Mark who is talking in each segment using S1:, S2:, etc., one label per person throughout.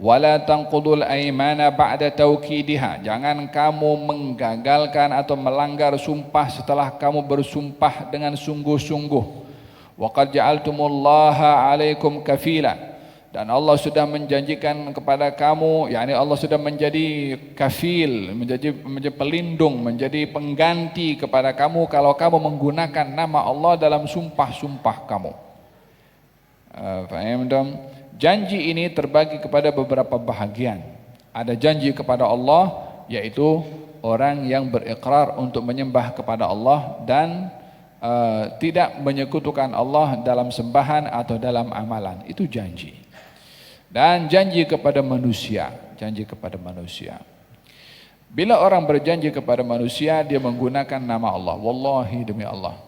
S1: Wala tanqudul aimana ba'da taukidiha. Jangan kamu menggagalkan atau melanggar sumpah setelah kamu bersumpah dengan sungguh-sungguh. Wa qad ja'altumullaha 'alaikum kafila. Dan Allah sudah menjanjikan kepada kamu, yakni Allah sudah menjadi kafil, menjadi pelindung, menjadi pengganti kepada kamu kalau kamu menggunakan nama Allah dalam sumpah-sumpah kamu. Faham dong? Janji ini terbagi kepada beberapa bahagian. Ada janji kepada Allah, yaitu orang yang berikrar untuk menyembah kepada Allah dan tidak menyekutukan Allah dalam sembahan atau dalam amalan. Itu janji. Dan janji kepada manusia, janji kepada manusia. Bila orang berjanji kepada manusia, dia menggunakan nama Allah. Wallahi demi Allah.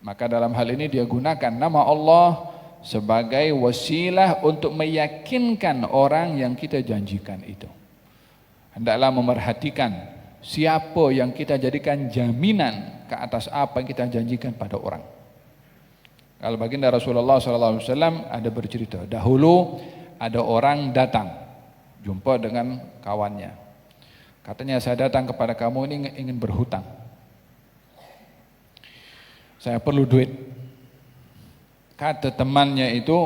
S1: Maka dalam hal ini dia gunakan nama Allah sebagai wasilah untuk meyakinkan orang yang kita janjikan itu. Hendaklah memerhatikan siapa yang kita jadikan jaminan ke atas apa yang kita janjikan pada orang. Kalau baginda Rasulullah SAW ada bercerita, dahulu ada orang datang jumpa dengan kawannya. Katanya, saya datang kepada kamu ini ingin berhutang. Saya perlu duit. Kata temannya itu,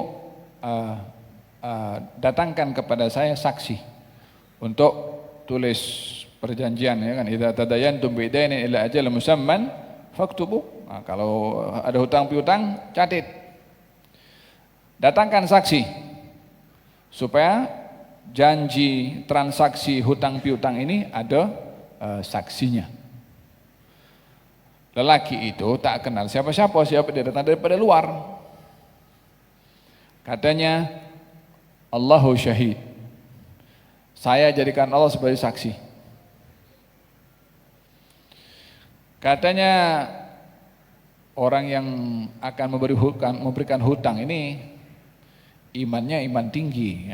S1: datangkan kepada saya saksi untuk tulis perjanjian, ya kan? Idza tadayantum bidainin ila ajal musamman faktubu. Nah, kalau ada hutang piutang, catat. Datangkan saksi supaya janji transaksi hutang piutang ini ada saksinya. Lelaki itu tak kenal siapa-siapa, siapa dia datang daripada luar. Katanya, Allahu syahid, saya jadikan Allah sebagai saksi. Katanya, orang yang akan memberikan hutang ini imannya iman tinggi,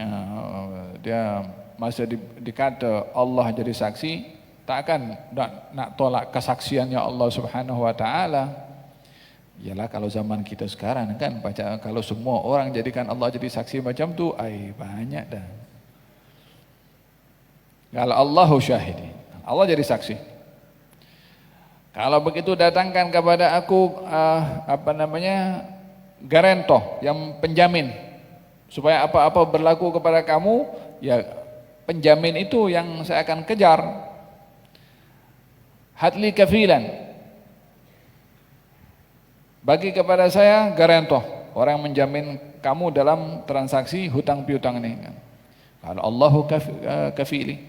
S1: dia masa dikata Allah jadi saksi, tak akan nak tolak kesaksiannya Allah Subhanahu wa taala. Yalah, kalau zaman kita sekarang kan baca, kalau semua orang jadikan Allah jadi saksi macam tu, banyak dah. Kalau Allahu syahid, Allah jadi saksi. Kalau begitu datangkan kepada aku garantor yang penjamin, supaya apa-apa berlaku kepada kamu, ya penjamin itu yang saya akan kejar. Hadli kafilan, bagi kepada saya garantor, orang menjamin kamu dalam transaksi hutang piutang ini. Kalau Allahu kafili,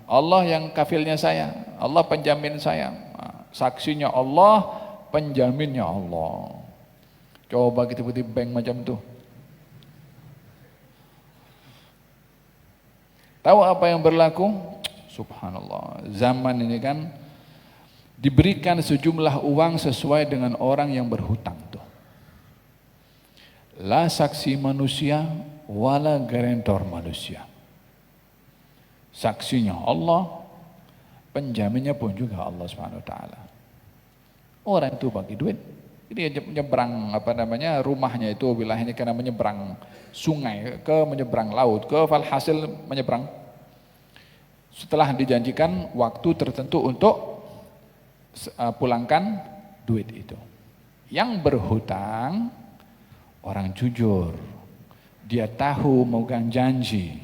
S1: Allah yang kafilnya saya, Allah penjamin saya, saksinya Allah, penjaminnya Allah. Coba kita pergi bank macam tu. Tahu apa yang berlaku? Subhanallah, zaman ini kan diberikan sejumlah uang sesuai dengan orang yang berhutang tuh. La saksi manusia, wala garantor manusia. Saksinya Allah, penjaminnya pun juga Allah Subhanahu wa taala. Orang itu bagi duit, dia menyeberang rumahnya itu, wilayahnya karena menyeberang sungai ke menyeberang laut ke, falhasil menyeberang. Setelah dijanjikan waktu tertentu untuk pulangkan duit itu. Yang berhutang orang jujur, dia tahu memegang janji,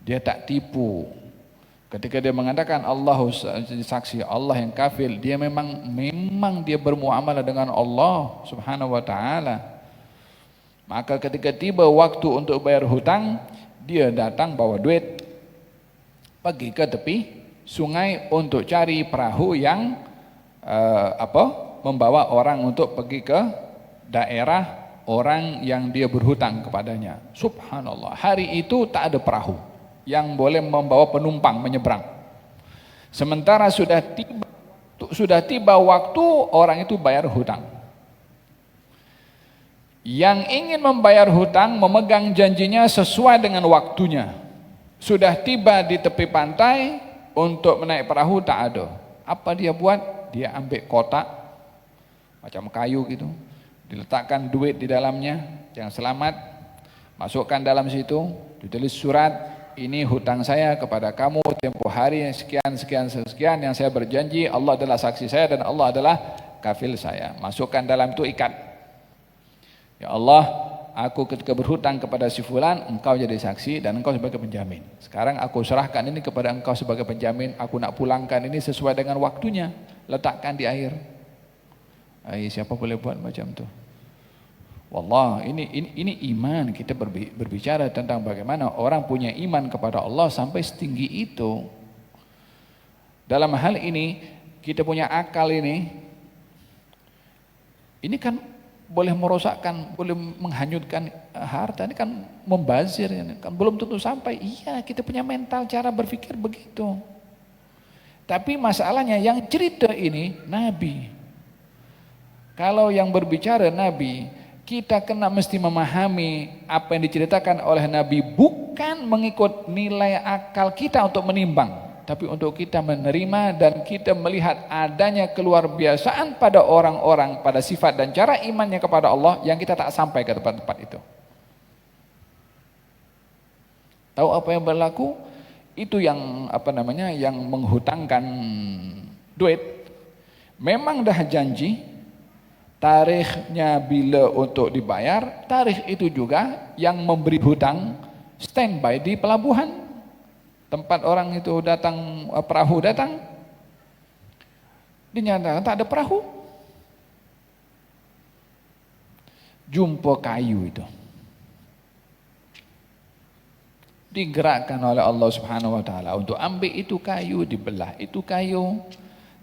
S1: dia tak tipu. Ketika dia mengatakan Allahu saksi, Allah yang kafil, dia memang dia bermuamalah dengan Allah Subhanahu wa taala. Maka ketika tiba waktu untuk bayar hutang, dia datang bawa duit, pergi ke tepi sungai untuk cari perahu yang membawa orang untuk pergi ke daerah orang yang dia berhutang kepadanya. Subhanallah, hari itu tak ada perahu yang boleh membawa penumpang menyeberang. Sementara sudah tiba waktu orang itu bayar hutang. Yang ingin membayar hutang memegang janjinya sesuai dengan waktunya. Sudah tiba di tepi pantai untuk menaik perahu, tak ada. Apa dia buat? Dia ambil kotak macam kayu gitu, diletakkan duit di dalamnya, yang selamat, masukkan dalam situ, ditulis surat, ini hutang saya kepada kamu tempoh hari sekian yang saya berjanji, Allah adalah saksi saya dan Allah adalah kafil saya. Masukkan dalam itu ikat. Ya Allah, aku ketika berhutang kepada si fulan, engkau jadi saksi dan engkau sebagai penjamin. Sekarang aku serahkan ini kepada engkau sebagai penjamin, aku nak pulangkan ini sesuai dengan waktunya. Letakkan di air. Siapa boleh buat macam tu? Wallah, ini iman. Kita berbicara tentang bagaimana orang punya iman kepada Allah sampai setinggi itu. Dalam hal ini, kita punya akal ini kan boleh merosakkan, boleh menghanyutkan harta, ini kan membazir, ini kan belum tentu sampai. Iya, kita punya mental cara berpikir begitu. Tapi masalahnya yang cerita ini Nabi. Kalau yang berbicara Nabi, kita kena mesti memahami apa yang diceritakan oleh Nabi, bukan mengikut nilai akal kita untuk menimbang, tapi untuk kita menerima dan kita melihat adanya keluar biasaan pada orang-orang, pada sifat dan cara imannya kepada Allah yang kita tak sampai ke tempat-tempat itu. Tahu apa yang berlaku? Itu yang yang menghutangkan duit, memang dah janji tarikhnya bila untuk dibayar, tarikh itu juga yang memberi hutang standby di pelabuhan. Tempat orang itu datang, perahu datang, dinyatakan tak ada perahu. Jumpa kayu itu, digerakkan oleh Allah Subhanahu Wa Taala untuk ambil itu kayu, dibelah itu kayu.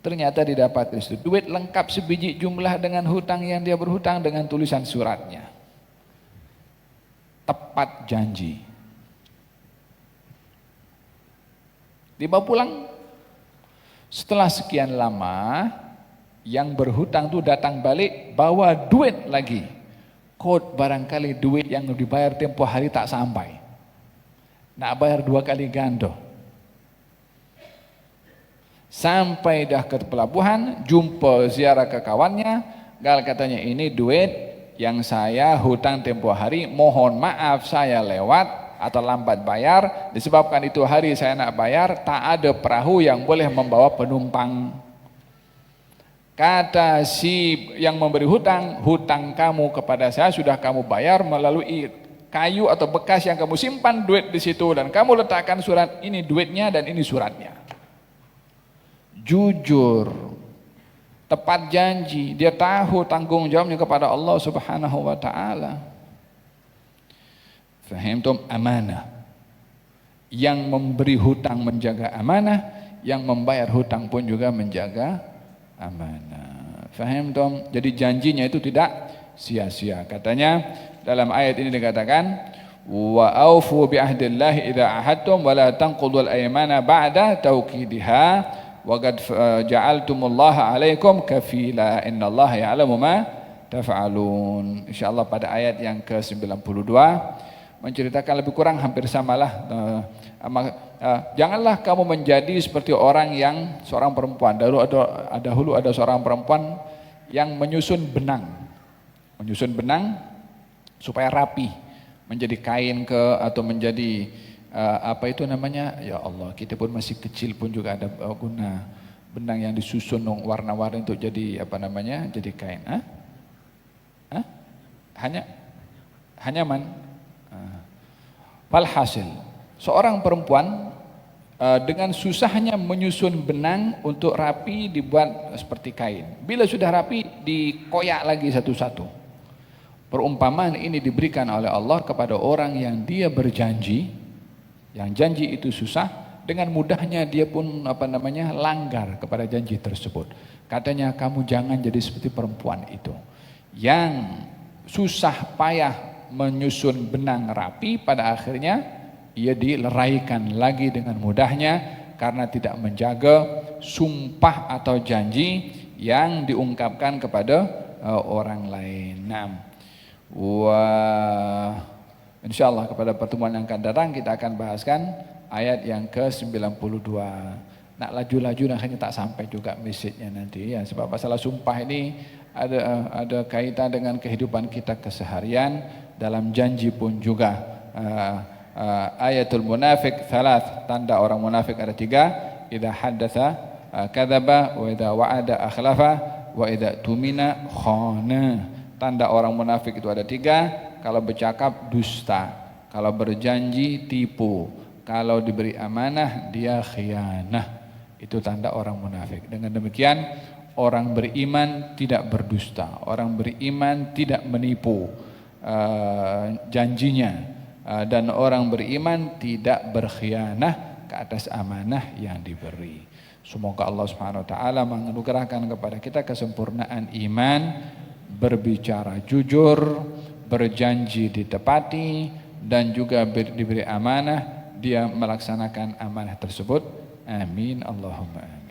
S1: Ternyata didapat itu duit lengkap sebiji jumlah dengan hutang yang dia berhutang dengan tulisan suratnya. Tepat janji. Dibawa pulang. Setelah sekian lama, yang berhutang itu datang balik bawa duit lagi. Kod barangkali duit yang dibayar tempoh hari tak sampai. Nak bayar 2 kali ganda. Sampai dah ke pelabuhan, jumpa ziarah ke kawannya, gal katanya ini duit yang saya hutang tempoh hari, mohon maaf saya lewat atau lambat bayar, disebabkan itu hari saya nak bayar, tak ada perahu yang boleh membawa penumpang. Kata si yang memberi hutang, hutang kamu kepada saya sudah kamu bayar melalui kayu atau bekas yang kamu simpan duit di situ, dan kamu letakkan surat ini duitnya dan ini suratnya. Jujur, tepat janji, dia tahu tanggung jawabnya kepada Allah Subhanahu Wa Taala. Fahimtum? Amanah. Yang memberi hutang menjaga amanah, yang membayar hutang pun juga menjaga amanah. Fahimtum? Jadi janjinya itu tidak sia-sia. Katanya dalam ayat ini dikatakan, wa aufu bi ahdillahi idza ahadtum wa la tanqudul aymana ba'da tawkidiha wa qad ja'altumullaha 'alaikum kafila innallaha ya'lamu ma taf'alun. Insyaallah pada ayat yang ke-92 menceritakan lebih kurang hampir samalah. Janganlah kamu menjadi seperti orang yang seorang perempuan. Dahulu ada seorang perempuan yang menyusun benang supaya rapi, menjadi kain atau menjadi apa itu namanya, ya Allah, kita pun masih kecil pun juga ada guna benang yang disusun warna-warni untuk jadi apa namanya, jadi kain. Hanyaman. Walhasil, seorang perempuan dengan susahnya menyusun benang untuk rapi dibuat seperti kain. Bila sudah rapi, dikoyak lagi satu-satu. Perumpamaan ini diberikan oleh Allah kepada orang yang dia berjanji, yang janji itu susah, dengan mudahnya dia pun langgar kepada janji tersebut. Katanya, kamu jangan jadi seperti perempuan itu yang susah payah menyusun benang rapi, pada akhirnya ia dileraikan lagi dengan mudahnya karena tidak menjaga sumpah atau janji yang diungkapkan kepada orang lain. Insyaallah pada pertemuan yang akan datang kita akan bahaskan ayat yang ke-92. Nak laju-laju akhirnya tak sampai juga message-nya nanti ya, sebab masalah sumpah ini ada kaitan dengan kehidupan kita keseharian. Dalam janji pun juga ayatul munafik thalath, tanda orang munafik ada 3. Idza haddatsa kadzaba wa idza wa'ada akhlafa wa idza tumina khana. Tanda orang munafik itu ada 3. Kalau bercakap dusta, kalau berjanji tipu, kalau diberi amanah dia khianah. Itu tanda orang munafik. Dengan demikian orang beriman tidak berdusta, orang beriman tidak menipu janjinya, dan orang beriman tidak berkhianah ke atas amanah yang diberi. Semoga Allah Subhanahu wa taala menganugerahkan kepada kita kesempurnaan iman, berbicara jujur, berjanji ditepati, dan juga diberi amanah dia melaksanakan amanah tersebut. Amin Allahumma amin.